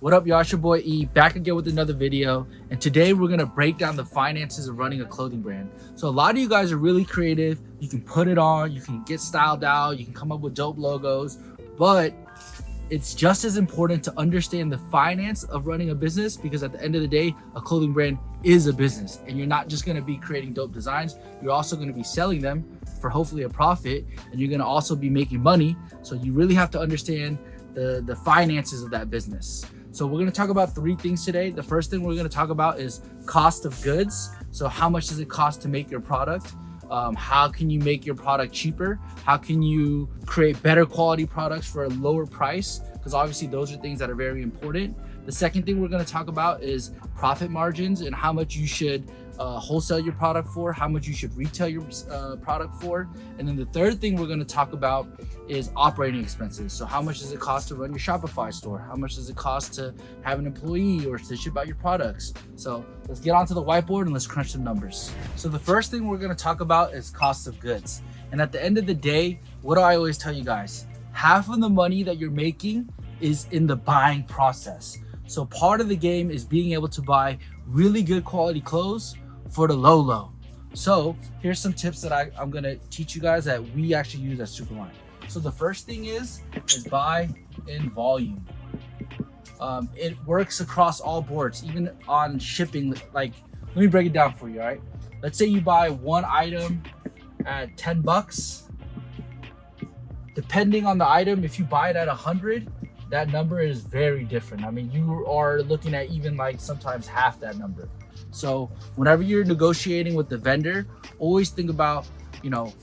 What up, y'all? It's your boy E, back again with another video. And today we're gonna break down the finances of running a clothing brand. So a lot of you guys are really creative. You can put it on, you can get styled out, you can come up with dope logos, but it's just as important to understand the finance of running a business, because at the end of the day, a clothing brand is a business, and you're not just gonna be creating dope designs, you're also gonna be selling them for hopefully a profit, and you're gonna also be making money. So you really have to understand the finances of that business. So we're going to talk about three things today. The first thing we're going to talk about is cost of goods. So how much does it cost to make your product? How can you make your product cheaper? How can you create better quality products for a lower price? Because obviously those are things that are very important. The second thing we're going to talk about is profit margins and how much you should wholesale your product for, how much you should retail your product for. And then the third thing we're going to talk about is operating expenses. So how much does it cost to run your Shopify store? How much does it cost to have an employee or to ship out your products? So let's get onto the whiteboard and let's crunch some numbers. So the first thing we're going to talk about is cost of goods. And at the end of the day, what do I always tell you guys? Half of the money that you're making is in the buying process. So part of the game is being able to buy really good quality clothes for the low. So here's some tips that I'm gonna teach you guys that we actually use at Superline. So the first thing is buy in volume. It works across all boards, even on shipping. Like, let me break it down for you, all right? Let's say you buy one item at 10 bucks. Depending on the item, if you buy it at 100, that number is very different. I mean, you are looking at even like sometimes half that number. So whenever you're negotiating with the vendor, always think about,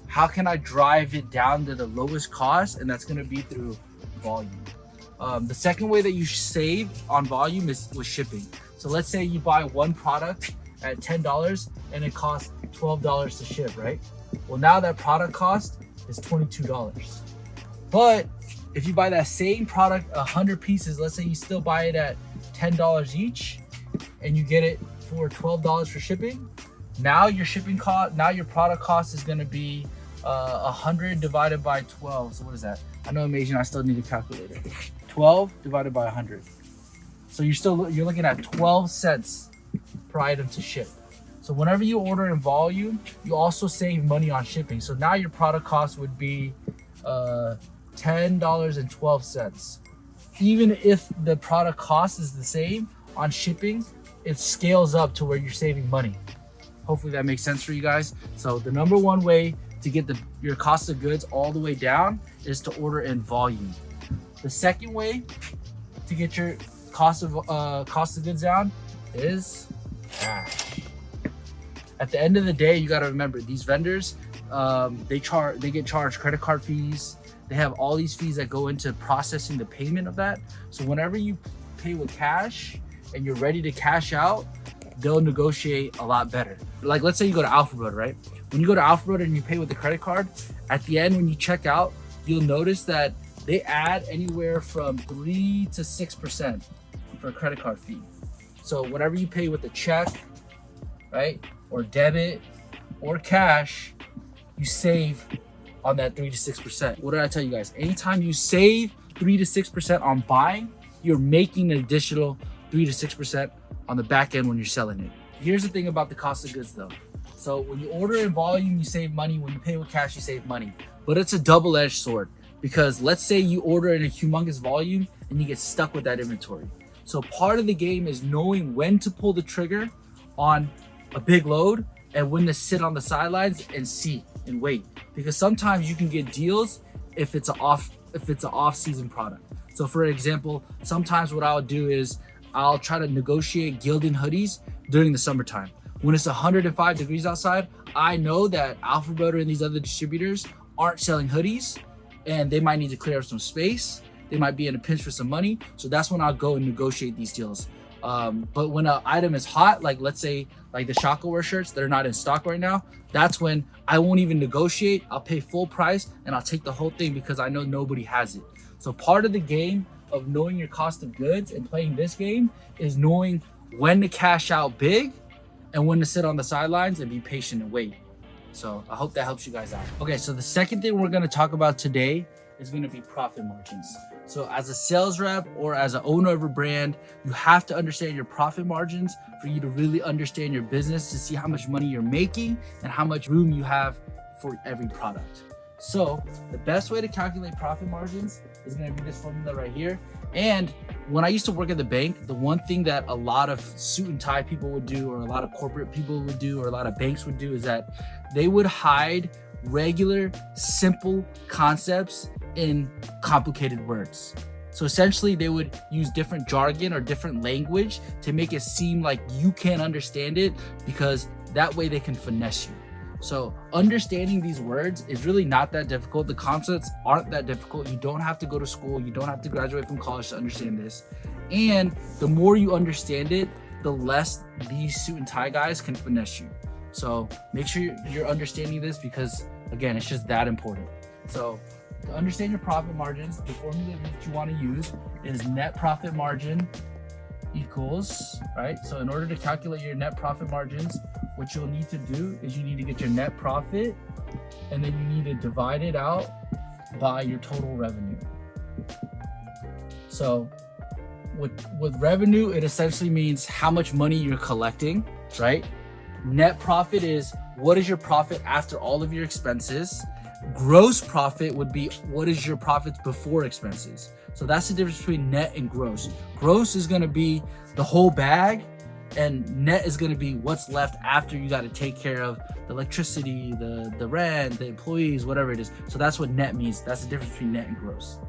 how can I drive it down to the lowest cost? And that's going to be through volume. The second way that you save on volume is with shipping. So let's say you buy one product at $10 and it costs $12 to ship, right? Well, now that product cost is $22. But if you buy that same product 100 pieces, let's say you still buy it at $10 each and you get it for $12 for shipping, now your shipping cost, now your product cost is going to be 100 divided by 12. So what is that? I know I'm Asian, I still need a calculator. 12 divided by 100. So you're looking at 12 cents per item to ship. So whenever you order in volume, you also save money on shipping. So now your product cost would be $10.12. Even if the product cost is the same, on shipping, it scales up to where you're saving money. Hopefully that makes sense for you guys. So the number one way to get your cost of goods all the way down is to order in volume. The second way to get your cost of goods down is cash. At the end of the day, you got to remember, these vendors, they get charged credit card fees. They have all these fees that go into processing the payment of that. So whenever you pay with cash and you're ready to cash out, they'll negotiate a lot better. Like, let's say you go to Alphabet, right? When you go to Alphabet and you pay with the credit card, at the end when you check out, you'll notice that they add anywhere from 3 to 6% for a credit card fee. So whenever you pay with a check, right, or debit or cash, you save on that 3 to 6%. What did I tell you guys? Anytime you save 3 to 6% on buying, you're making an additional 3 to 6% on the back end when you're selling it. Here's the thing about the cost of goods though. So when you order in volume, you save money. When you pay with cash, you save money. But it's a double-edged sword, because let's say you order in a humongous volume and you get stuck with that inventory. So part of the game is knowing when to pull the trigger on a big load and when to sit on the sidelines and see and wait. Because sometimes you can get deals if it's an off-season product. So for example, sometimes what I'll do is I'll try to negotiate Gildan hoodies during the summertime. When it's 105 degrees outside, I know that Alphabet and these other distributors aren't selling hoodies and they might need to clear up some space. They might be in a pinch for some money. So that's when I'll go and negotiate these deals. But when an item is hot, like let's say like the Shaka wear shirts, they're not in stock right now, that's when I won't even negotiate. I'll pay full price and I'll take the whole thing because I know nobody has it. So part of the game of knowing your cost of goods and playing this game is knowing when to cash out big and when to sit on the sidelines and be patient and wait. So I hope that helps you guys out. Okay, so the second thing we're gonna talk about today is going to be profit margins. So as a sales rep or as an owner of a brand, you have to understand your profit margins for you to really understand your business, to see how much money you're making and how much room you have for every product. So the best way to calculate profit margins is going to be this formula right here. And when I used to work at the bank, the one thing that a lot of suit and tie people would do, or a lot of corporate people would do, or a lot of banks would do, is that they would hide regular, simple concepts in complicated words. So essentially they would use different jargon or different language to make it seem like you can't understand it, because that way they can finesse you. So understanding these words is really not that difficult. The concepts aren't that difficult. You don't have to go to school. You don't have to graduate from college to understand this. And the more you understand it, the less these suit and tie guys can finesse you. So make sure you're understanding this, because again, it's just that important. So to understand your profit margins, the formula that you want to use is net profit margin equals, right? So in order to calculate your net profit margins, what you'll need to do is you need to get your net profit, and then you need to divide it out by your total revenue. So with revenue, it essentially means how much money you're collecting, right? Net profit is what is your profit after all of your expenses. Gross profit would be what is your profits before expenses. So that's the difference between net and gross. Gross is going to be the whole bag, and net is going to be what's left after you got to take care of the electricity, the rent, the employees, whatever it is. So that's what net means. That's the difference between net and gross.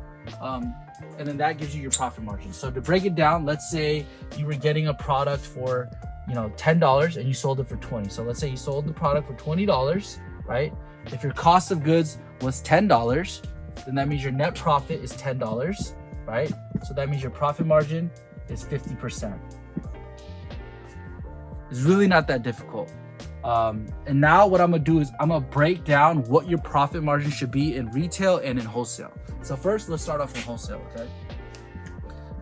And then that gives you your profit margin. So to break it down, let's say you were getting a product for, $10 and you sold it for $20. So let's say you sold the product for $20, right? If your cost of goods was $10, then that means your net profit is $10, right? So that means your profit margin is 50%. It's really not that difficult. And now what I'm gonna do is I'm gonna break down what your profit margin should be in retail and in wholesale. So first, let's start off with wholesale, okay?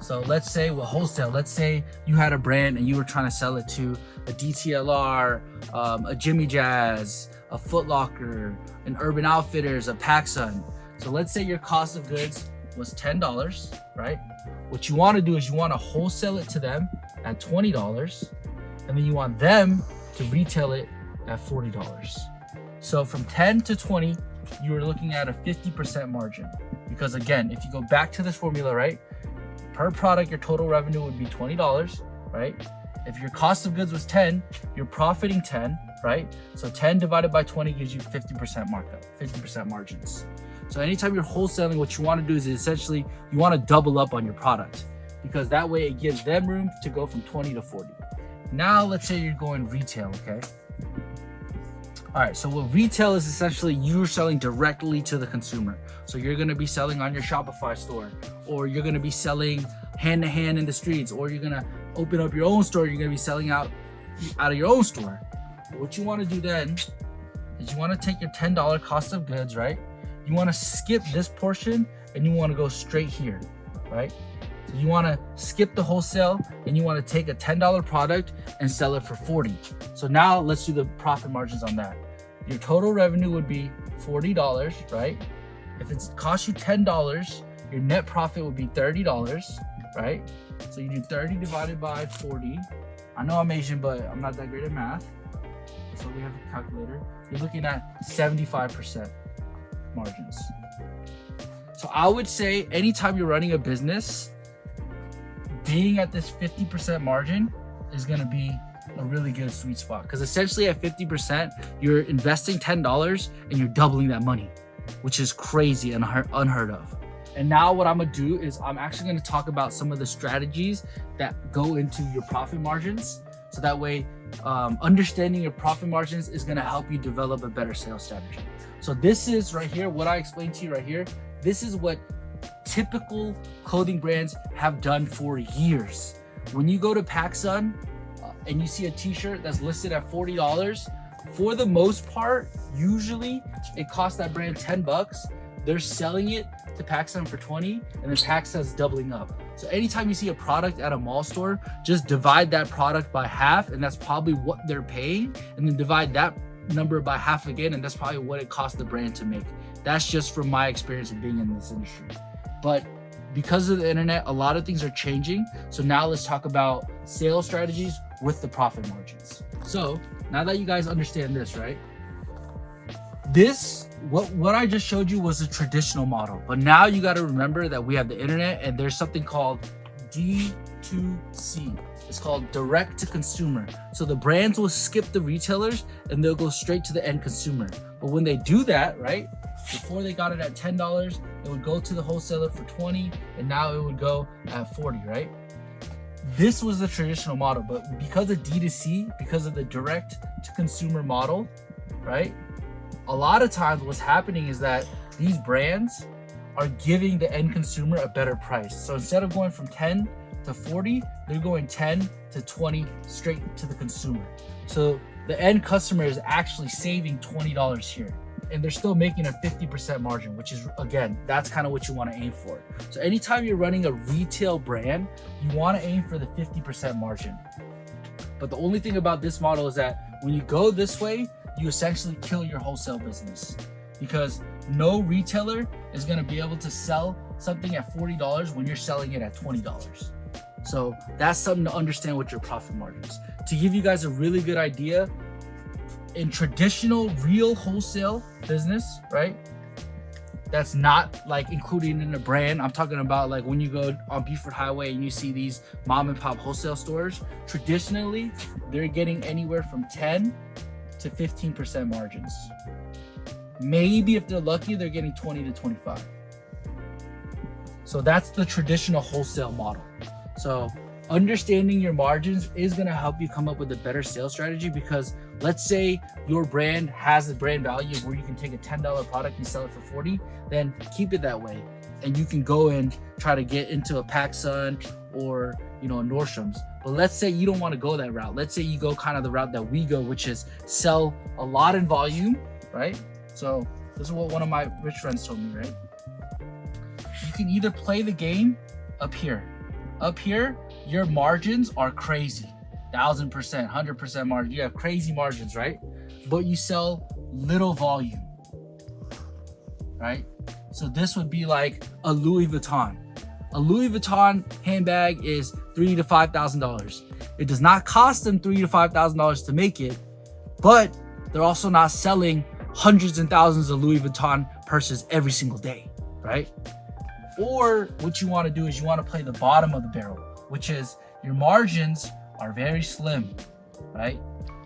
So let's say with wholesale, let's say you had a brand and you were trying to sell it to a DTLR, a Jimmy Jazz, a Foot Locker, an Urban Outfitters, a PacSun. So let's say your cost of goods was $10, right? What you want to do is you want to wholesale it to them at $20, and then you want them to retail it at $40. So from 10 to 20, you're looking at a 50% margin. Because again, if you go back to this formula, right? Per product, your total revenue would be $20, right? If your cost of goods was 10, you're profiting 10, right? So 10 divided by 20 gives you 50% markup, 50% margins. So anytime you're wholesaling, what you want to do is essentially you want to double up on your product, because that way it gives them room to go from 20 to 40. Now let's say you're going retail, okay? All right, so what retail is essentially you're selling directly to the consumer. So you're gonna be selling on your Shopify store, or you're gonna be selling hand to hand in the streets, or you're gonna open up your own store. You're gonna be selling out of your own store. What you wanna do then is you wanna take your $10 cost of goods, right? You wanna skip this portion and you wanna go straight here, right? So you wanna skip the wholesale and you wanna take a $10 product and sell it for 40. So now let's do the profit margins on that. Your total revenue would be $40, right? If it costs you $10, your net profit would be $30, right? So you do 30 divided by 40. I know I'm Asian, but I'm not that great at math. So we have a calculator. You're looking at 75% margins. So I would say anytime you're running a business, being at this 50% margin is gonna be a really good sweet spot, because essentially at 50%, you're investing $10 and you're doubling that money, which is crazy and unheard of. And now what I'm gonna do is I'm actually gonna talk about some of the strategies that go into your profit margins. So that way, understanding your profit margins is gonna help you develop a better sales strategy. So this is right here, what I explained to you right here. This is what typical clothing brands have done for years. When you go to PacSun and you see a t-shirt that's listed at $40, for the most part, usually it costs that brand $10. They're selling it to PacSun for 20, and then PacSun's doubling up. So anytime you see a product at a mall store, just divide that product by half, and that's probably what they're paying, and then divide that number by half again, and that's probably what it costs the brand to make. That's just from my experience of being in this industry. But because of the internet, a lot of things are changing. So now let's talk about sales strategies with the profit margins. So now that you guys understand this, right? What I just showed you was a traditional model, but now you got to remember that we have the internet and there's something called D2C. It's called direct to consumer. So the brands will skip the retailers and they'll go straight to the end consumer. But when they do that, right? Before they got it at $10, it would go to the wholesaler for $20, and now it would go at $40, right? This was the traditional model, but because of D2C, because of the direct to consumer model, right? A lot of times what's happening is that these brands are giving the end consumer a better price. So instead of going from 10 to 40, they're going 10 to 20 straight to the consumer. So the end customer is actually saving $20 here, and they're still making a 50% margin, which is, again, that's kind of what you want to aim for. So anytime you're running a retail brand, you want to aim for the 50% margin. But the only thing about this model is that when you go this way, you essentially kill your wholesale business, because no retailer is going to be able to sell something at $40 when you're selling it at $20. So that's something to understand with your profit margins. To give you guys a really good idea, in traditional real wholesale business, right? That's not like including in a brand. I'm talking about like when you go on Beaufort Highway and you see these mom and pop wholesale stores, traditionally, they're getting anywhere from 10 to 15% margins. Maybe if they're lucky, they're getting 20 to 25. So that's the traditional wholesale model. So understanding your margins is going to help you come up with a better sales strategy, because let's say your brand has the brand value of where you can take a $10 product and sell it for 40, then keep it that way. And you can go and try to get into a PacSun or, a Nordstrom's. But let's say you don't want to go that route. Let's say you go kind of the route that we go, which is sell a lot in volume, right? So this is what one of my rich friends told me, right? You can either play the game up here. Up here, your margins are crazy. 1,000%, 100% margin. You have crazy margins, right? But you sell little volume, right? So this would be like a Louis Vuitton. A Louis Vuitton handbag is $3,000 to $5,000. It does not cost them $3,000 to $5,000 to make it, but they're also not selling hundreds and thousands of Louis Vuitton purses every single day, right? Or what you want to do is you want to play the bottom of the barrel, which is your margins are very slim, right?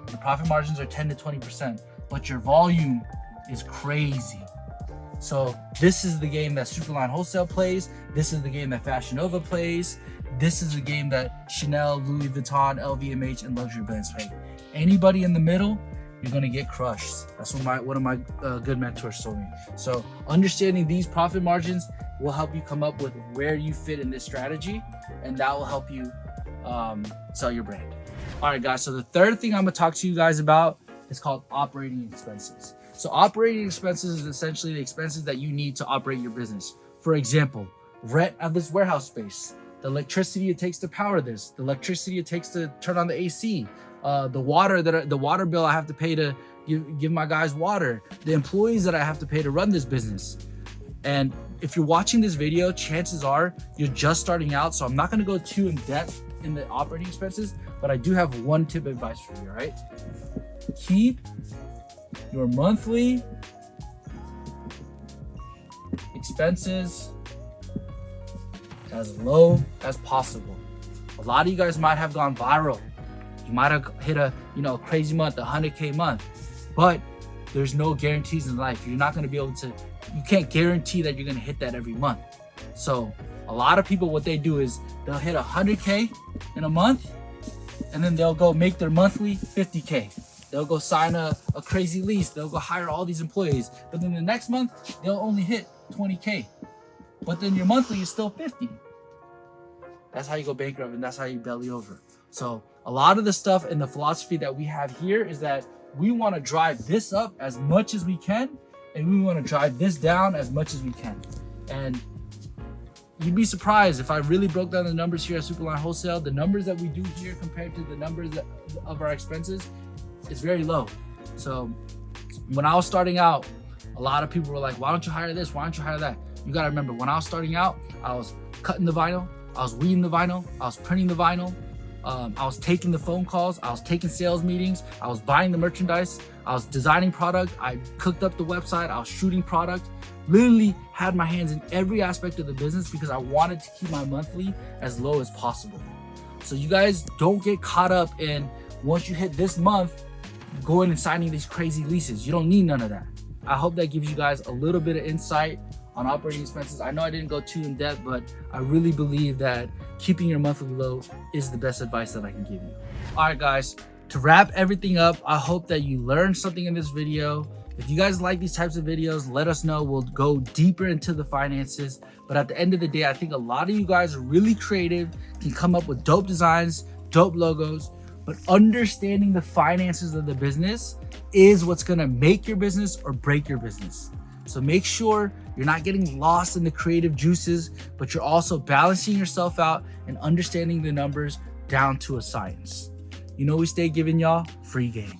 Your profit margins are 10 to 20%, but your volume is crazy. So this is the game that Superline Wholesale plays. This is the game that Fashion Nova plays. This is the game that Chanel, Louis Vuitton, LVMH, and luxury brands play. Anybody in the middle, you're gonna get crushed. That's what one of my good mentors told me. So understanding these profit margins will help you come up with where you fit in this strategy, and that will help you sell your brand. All right, guys. So the third thing I'm gonna talk to you guys about is called operating expenses. So operating expenses is essentially the expenses that you need to operate your business. For example, rent of this warehouse space, the electricity it takes to power this, the electricity it takes to turn on the AC, the water bill I have to pay to give my guys water, the employees that I have to pay to run this business. And if you're watching this video, chances are you're just starting out. So I'm not going to go too in depth in the operating expenses, but I do have one tip of advice for you, all right? Keep your monthly expenses as low as possible. A lot of you guys might have gone viral. You might have hit a crazy month, a 100K month, but there's no guarantees in life. You're not going to be able to, you can't guarantee that you're going to hit that every month. So a lot of people, what they do is they'll hit 100K in a month, and then they'll go make their monthly 50K. They'll go sign a crazy lease. They'll go hire all these employees. But then the next month, they'll only hit 20K. But then your monthly is still 50. That's how you go bankrupt, and that's how you belly over. So a lot of the stuff and the philosophy that we have here is that we want to drive this up as much as we can, and we want to drive this down as much as we can. And you'd be surprised if I really broke down the numbers here at Superline Wholesale. The numbers that we do here compared to the numbers of our expenses is very low. So when I was starting out, A lot of people were like, why don't you hire this? Why don't you hire that? You gotta remember, when I was starting out, I was cutting the vinyl, I was reading the vinyl, I was printing the vinyl, I was taking the phone calls, I was taking sales meetings, I was buying the merchandise, I was designing product, I cooked up the website, I was shooting product. Literally had my hands in every aspect of the business because I wanted to keep my monthly as low as possible. So you guys don't get caught up in, once you hit this month, going and signing these crazy leases. You don't need none of that. I hope that gives you guys a little bit of insight on operating expenses. I know I didn't go too in depth, but I really believe that keeping your monthly low is the best advice that I can give you. All right, guys, to wrap everything up, I hope that you learned something in this video. If you guys like these types of videos, let us know. We'll go deeper into the finances. But at the end of the day, I think a lot of you guys are really creative, can come up with dope designs, dope logos, but understanding the finances of the business is what's gonna make your business or break your business. So make sure you're not getting lost in the creative juices, but you're also balancing yourself out and understanding the numbers down to a science. You know, we stay giving y'all free game.